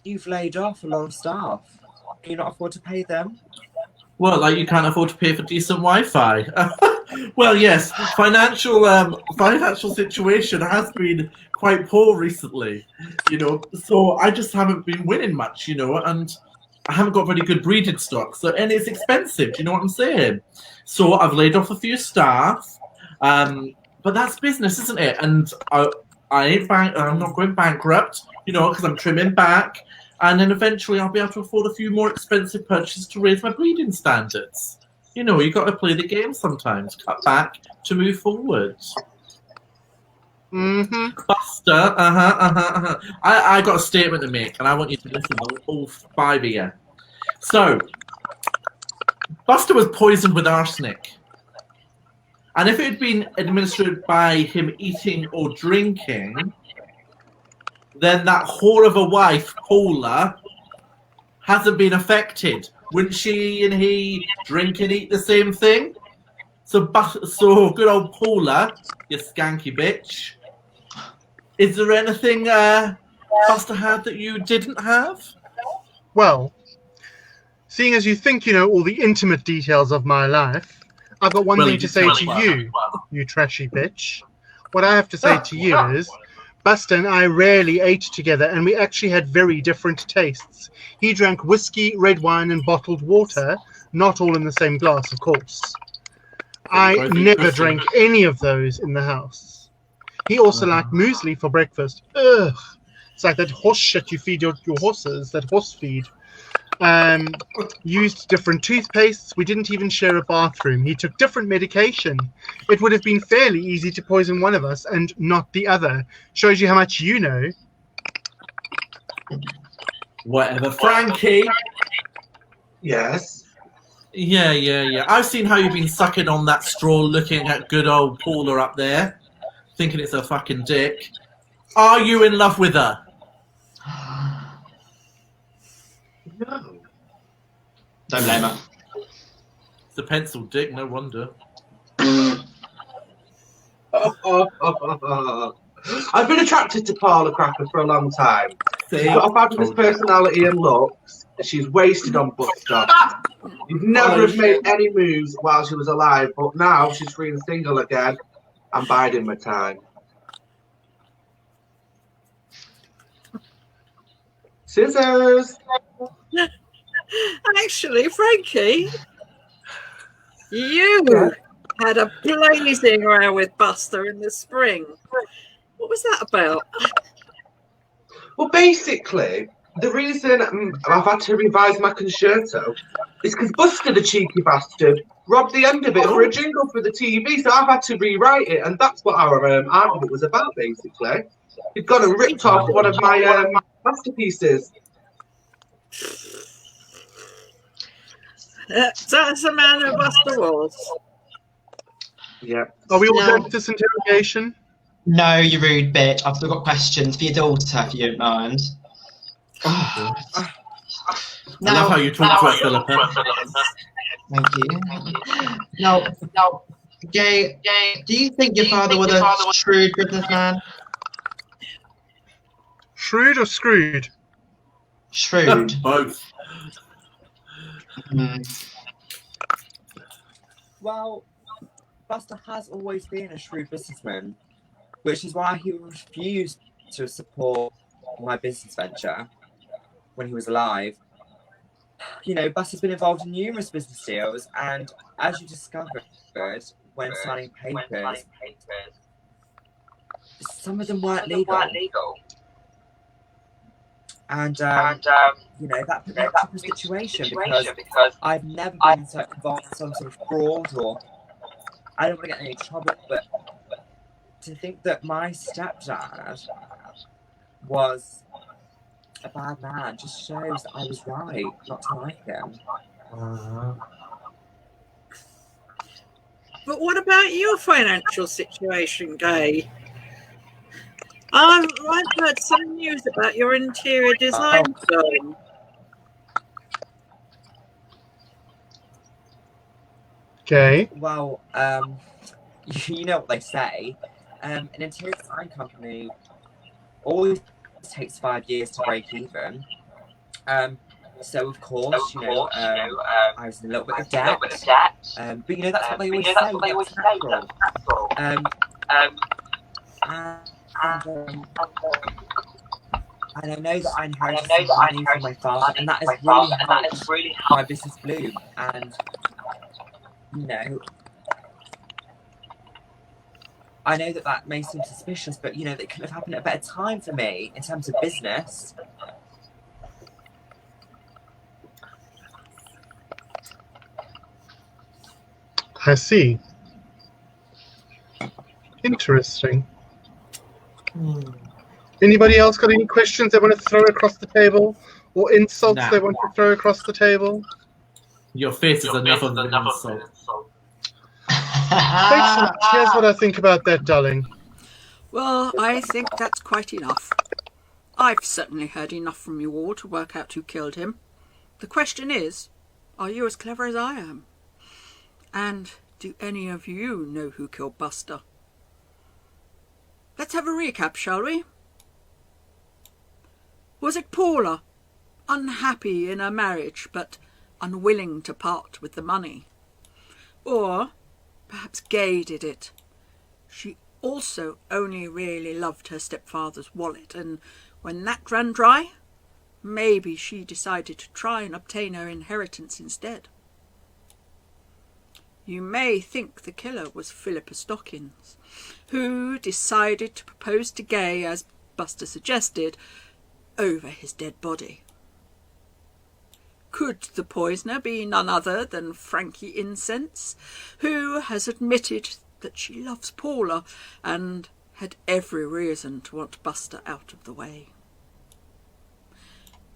you've laid off a lot of staff. Can you not afford to pay them? Well, like you can't afford to pay for decent Wi-Fi. Well, yes, financial situation has been quite poor recently, you know. So I just haven't been winning much, you know, and I haven't got very good breeding stock. So and it's expensive. Do you know what I'm saying? So I've laid off a few staff, but that's business, isn't it? And I'm not going bankrupt, you know, because I'm trimming back. And then eventually I'll be able to afford a few more expensive purchases to raise my breeding standards. You know, you got to play the game sometimes. Cut back to move forward. Buster, I got a statement to make, and I want you to listen, all five of you. So, Buster was poisoned with arsenic. And if it had been administered by him eating or drinking, then that whore of a wife, Paula, hasn't been affected. Wouldn't she and he drink and eat the same thing? So good old Paula, you skanky bitch. Is there anything Buster had that you didn't have? Well, seeing as you think you know all the intimate details of my life, I've got one Well, thing you to say tell to us. you, you trashy bitch. What I have to say to you is, Buster and I rarely ate together, and we actually had very different tastes. He drank whiskey, red wine, and bottled water, not all in the same glass, of course. I both eat never Christian. drank any of those in the house. He also liked muesli for breakfast. Ugh. It's like that horse shit you feed your horses, that horse feed. Used different toothpastes. We didn't even share a bathroom. He took different medication. It would have been fairly easy to poison one of us and not the other. Shows you how much you know. Whatever, Frankie. Yes. Yeah. I've seen how you've been sucking on that straw, looking at good old Paula up there, thinking it's a fucking dick. Are you in love with her? No. Don't blame her. It's a pencil dick, no wonder. I've been attracted to Paula Cracker for a long time. See? She's got a fabulous Told you. personality and looks. She's wasted on Buster. You'd never have made any moves while she was alive, but now she's free and single again. I'm biding my time. Scissors! Actually, Frankie, you had a blazing row with Buster in the spring. What was that about? Well, basically, the reason I've had to revise my concerto is because Buster, the cheeky bastard, robbed the end of it for a jingle for the TV, so I've had to rewrite it, and that's what our argument was about, basically. He'd gone and ripped off one of my masterpieces. That's a man who Buster was. Yeah. Are we all No. done with this interrogation? No, you rude bitch. I've still got questions for your daughter, if you don't mind. I love how you talk to her, Philippa. Thank you. Now, Gay, do you think your father was a shrewd businessman? Shrewd or screwed? Shrewd. Both. Well, Buster has always been a shrewd businessman, which is why he refused to support my business venture when he was alive. You know, Buster's been involved in numerous business deals, and as you discovered when signing papers, some of them weren't legal. And, you know, that put me in a tricky situation because I've never been so involved in some sort of fraud, or I don't want to get in any trouble, but to think that my stepdad was a bad man just shows that I was right not to like him. But what about your financial situation, Gay? I've heard some news about your interior design firm. Okay. Well, you know what they say. An interior design company always takes 5 years to break even. So of course, you know, I was in a little bit of debt. But you know, that's what they always say. That's natural. And I know that I inherited some money from my father, and that has really helped my business bloom. And you know, I know that that may seem suspicious, but you know, that could have happened at a better time for me in terms of business. I see. Interesting. Anybody else got any questions they want to throw across the table? Or insults Nah. they want to throw across the table? Your face is enough of an insult. Excellent. Here's what I think about that, darling. Well, I think that's quite enough. I've certainly heard enough from you all to work out who killed him. The question is, are you as clever as I am? And do any of you know who killed Buster? Let's have a recap, shall we? Was it Paula unhappy in her marriage but unwilling to part with the money. Or perhaps Gay did it. She also only really loved her stepfather's wallet, and when that ran dry, maybe she decided to try and obtain her inheritance instead. You may think the killer was Philippa Stockings, who decided to propose to Gay, as Buster suggested, over his dead body. Could the poisoner be none other than Frankie Incense, who has admitted that she loves Paula and had every reason to want Buster out of the way?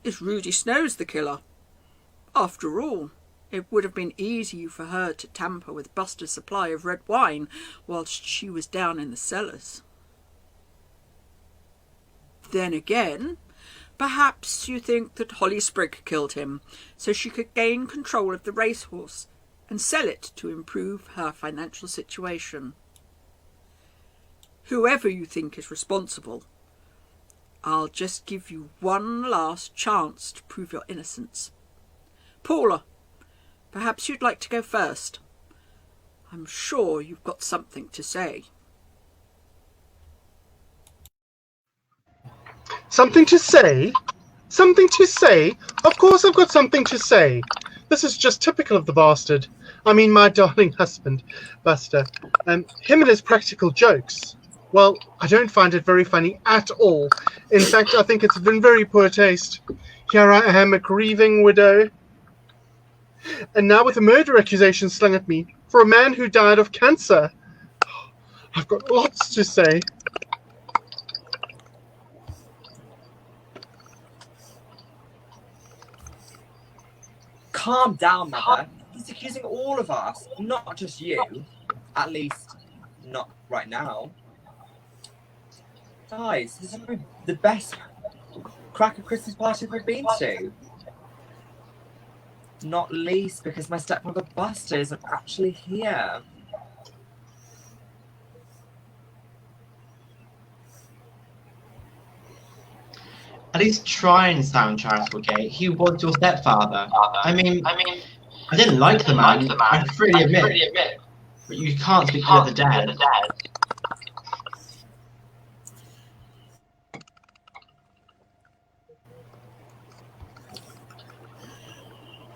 Is Rudy Snowes the killer? After all, it would have been easy for her to tamper with Buster's supply of red wine whilst she was down in the cellars. Then again, perhaps you think that Holly Sprigg killed him so she could gain control of the racehorse and sell it to improve her financial situation. Whoever you think is responsible, I'll just give you one last chance to prove your innocence. Paula, perhaps you'd like to go first. I'm sure you've got something to say. Something to say? Something to say? Of course I've got something to say. This is just typical of the bastard. I mean, my darling husband, Buster. Him and his practical jokes. Well, I don't find it very funny at all. In fact, I think it's in very poor taste. Here I am, a grieving widow. And now with a murder accusation slung at me for a man who died of cancer. I've got lots to say. Calm down, Mother. He's accusing all of us, not just you. At least, not right now. Guys, this is the best cracker Christmas party we've been to. Not least because my stepmother Buster isn't actually here. At least try and sound charitable, Gay. He was your stepfather. I mean, I didn't like the man, I freely admit. But you can't speak for the dead.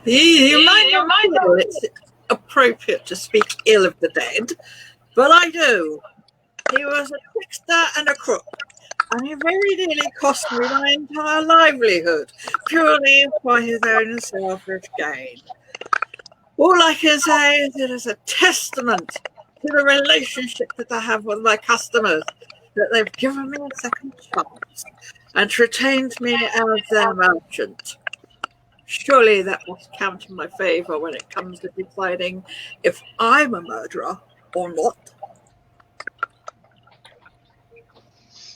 You might not feel it's appropriate to speak ill of the dead, but I do. He was a trickster and a crook, and he very nearly cost me my entire livelihood, purely for his own selfish gain. All I can say is it is a testament to the relationship that I have with my customers, that they've given me a second chance and retained me as their merchant. Surely that must count in my favour when it comes to deciding if I'm a murderer or not.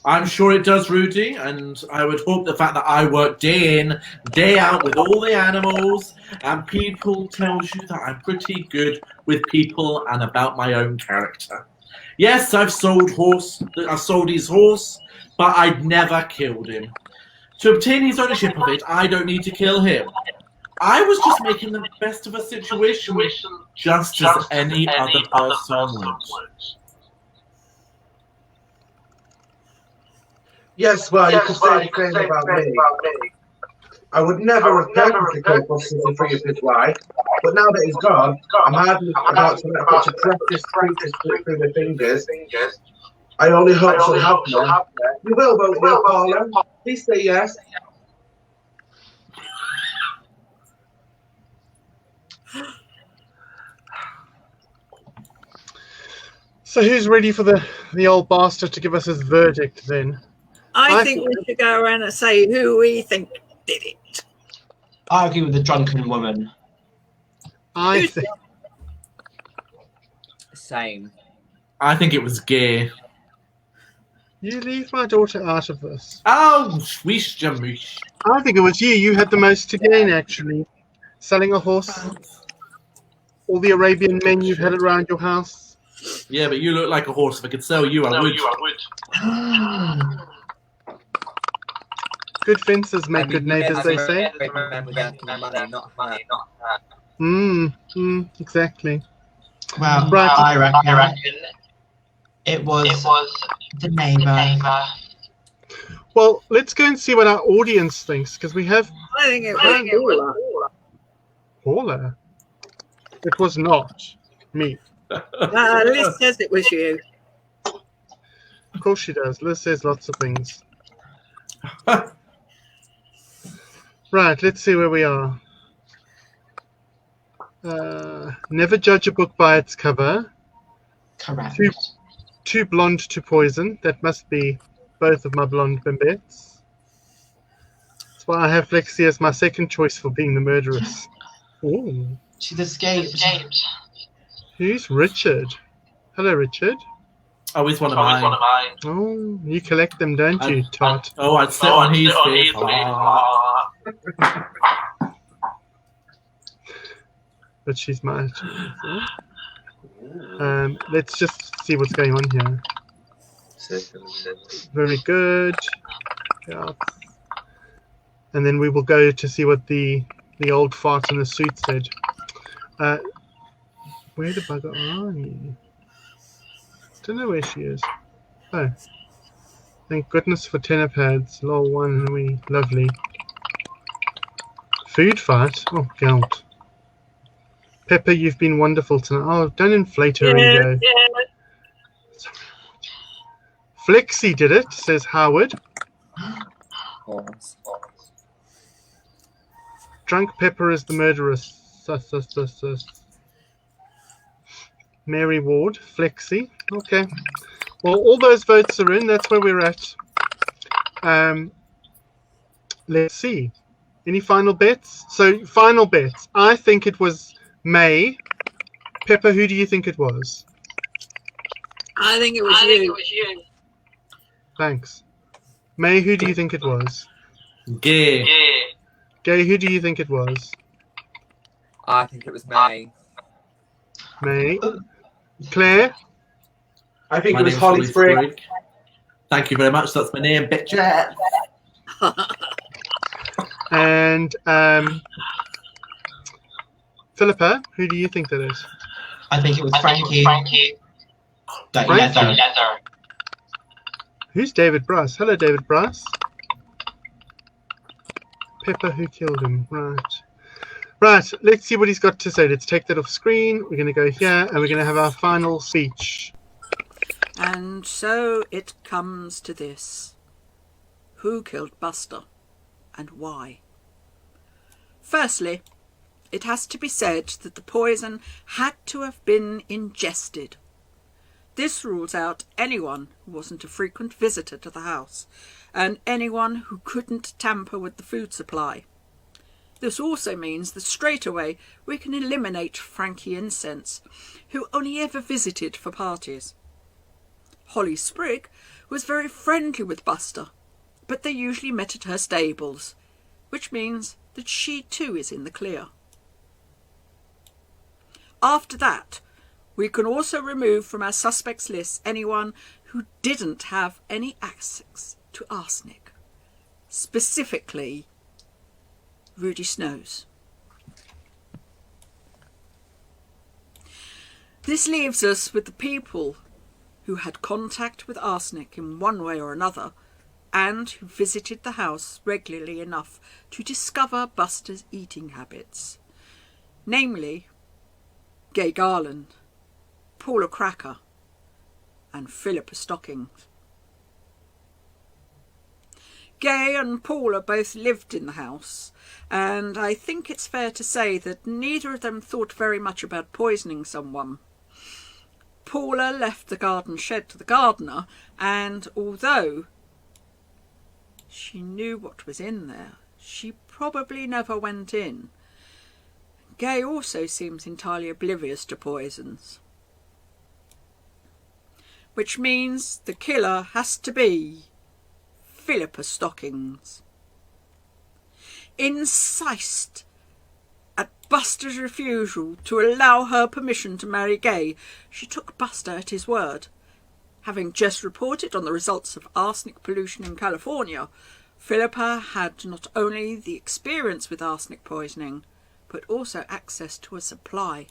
I'm sure it does, Rudy, and I would hope the fact that I work day in, day out with all the animals, and people tells you that I'm pretty good with people and about my own character. Yes, I've sold his horse, but I'd never killed him. To obtain his ownership of it, I don't need to kill him. I was just making the best of a situation, just as any other person would. Yes, well, you could say the same about me. I would never have purposely killed Buster to free up his wife, but now that he's gone, I'm hardly about to let such a precious creature slip through my fingers. I only hope she'll have me. You will vote for Paula. Please say yes. So who's ready for the old bastard to give us his verdict then? I think we should go around and say who we think did it. I agree with the drunken woman. I think Same. I think it was Gay. you leave my daughter out of this. Oh, swish jamoosh. I think it was you. You had the most to gain, actually. Selling a horse. All the Arabian men you've had around your house. Yeah, but you look like a horse. If I could sell you, I would. Good fences make good you know, neighbours, they the say. men were getting money, not her. Exactly. Well, Right. I reckon it was the neighbour. Well, let's go and see what our audience thinks, because we have I think it was Paula. It was not me. Liz says it was you. Of course she does. Liz says lots of things. Right, let's see where we are. Never judge a book by its cover. Correct. Too blonde to poison. That must be both of my blonde bimbettes. That's why I have Flexi as my second choice for being the murderess. Ooh. She's escaped. Who's Richard? Hello, Richard. Oh, he's one of mine. Oh, you collect them, don't you, Tot? I'd sit on his feet. But she's my let's just see what's going on here. Very good. Yeah. And then we will go to see what the old fart in the suit said. Where the bugger are you? Don't know where she is. Oh. Thank goodness for tenor pads. Lol, one, we lovely. Food fight? Oh, God. Pepper, you've been wonderful tonight. Oh, don't inflate her ego. Flexi did it, says Howard. Drunk Pepper is the murderess. Mary Ward, Flexi. Okay. Well, all those votes are in. That's where we're at. Let's see. Any final bets? So, final bets. I think it was May. Pepper, who do you think it was? I think it was you. Thanks. May, who do you think it was? Gay. Gay, who do you think it was? I think it was May. May. Claire? I think My it was name's Holly Sprig. Sprig. Thank you very much. That's my name, bitch. And Philippa, who do you think that is? I think it was Frankie. That Frankie? leather. Who's David Brass? Hello, David Brass. Pepper, who killed him? Right, let's see what he's got to say. Let's take that off screen. We're going to go here, and we're going to have our final speech. And so it comes to this. Who killed Buster, and why? Firstly, it has to be said that the poison had to have been ingested. This rules out anyone who wasn't a frequent visitor to the house, and anyone who couldn't tamper with the food supply. This also means that straight away we can eliminate Frankie Incense, who only ever visited for parties. Holly Sprig was very friendly with Buster, but they usually met at her stables, which means that she too is in the clear. After that, we can also remove from our suspects list anyone who didn't have any access to arsenic, specifically Rudy Snows. This leaves us with the people who had contact with arsenic in one way or another and who visited the house regularly enough to discover Buster's eating habits, namely Gay Garland, Paula Cracker and Philippa Stockings. Gay and Paula both lived in the house, and I think it's fair to say that neither of them thought very much about poisoning someone. Paula left the garden shed to the gardener, and although she knew what was in there, she probably never went in. Gay also seems entirely oblivious to poisons, which means the killer has to be Philippa Stockings. Incensed at Buster's refusal to allow her permission to marry Gay, she took Buster at his word. Having just reported on the results of arsenic pollution in California, Philippa had not only the experience with arsenic poisoning, but also access to a supply.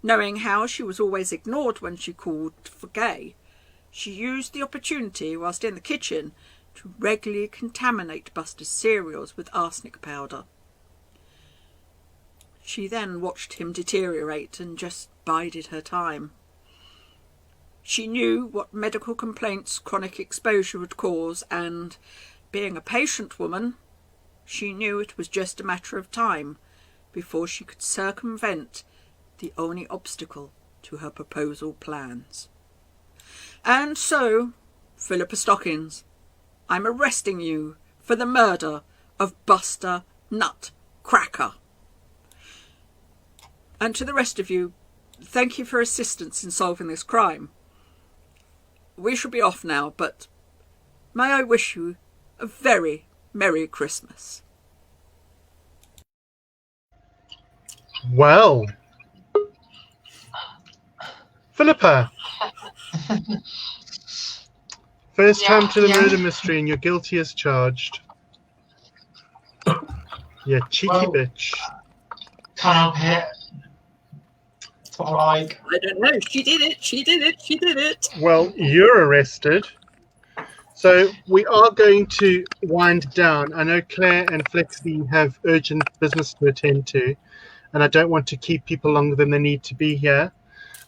Knowing how she was always ignored when she called for Gay, she used the opportunity whilst in the kitchen to regularly contaminate Buster's cereals with arsenic powder. She then watched him deteriorate and just bided her time. She knew what medical complaints chronic exposure would cause, and, being a patient woman, she knew it was just a matter of time before she could circumvent the only obstacle to her proposal plans. And so, Philippa Stockings, I'm arresting you for the murder of Buster Nutcracker. And to the rest of you, thank you for assistance in solving this crime. We shall be off now, but may I wish you a very Merry Christmas. Well, Philippa, first time to the murder mystery and you're guilty as charged. You cheeky bitch. Can't help it. That's what I like. I don't know. She did it. She did it. She did it. Well, you're arrested. So we are going to wind down. I know Claire and Flexi have urgent business to attend to, and I don't want to keep people longer than they need to be here.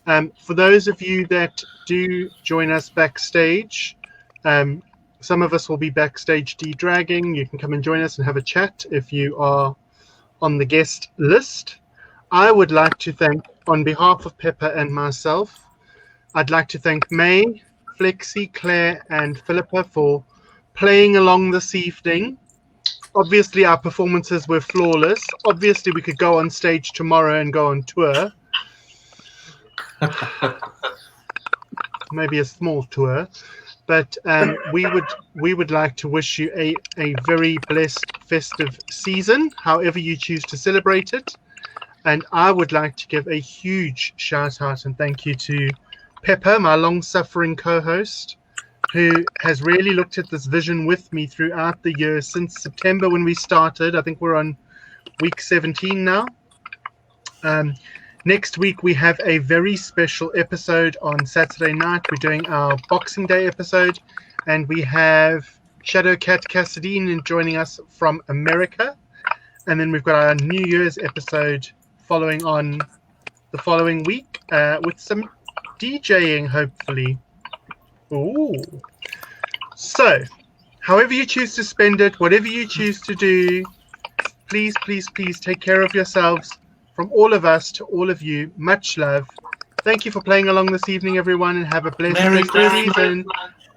For those of you that do join us backstage, some of us will be backstage de-dragging. You can come and join us and have a chat if you are on the guest list. I would like to thank, on behalf of Pepper and myself, I'd like to thank May, Flexi, Claire, and Philippa for playing along this evening. Obviously, our performances were flawless. Obviously, we could go on stage tomorrow and go on tour. Maybe a small tour. But we would like to wish you a very blessed festive season, however you choose to celebrate it. And I would like to give a huge shout out and thank you to Pepper, my long-suffering co-host, who has really looked at this vision with me throughout the year since September when we started. I think we're on week 17 now. Next week, we have a very special episode on Saturday night. We're doing our Boxing Day episode, and we have Shadow Cat Cassadine joining us from America. And then we've got our New Year's episode following on the following week with some DJing, hopefully. Ooh. So, however you choose to spend it, whatever you choose to do, please, please, please take care of yourselves. From all of us to all of you, much love. Thank you for playing along this evening, everyone, and have a blessed Merry season.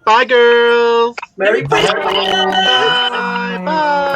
Bye, girls. Merry Christmas. Bye. Bye.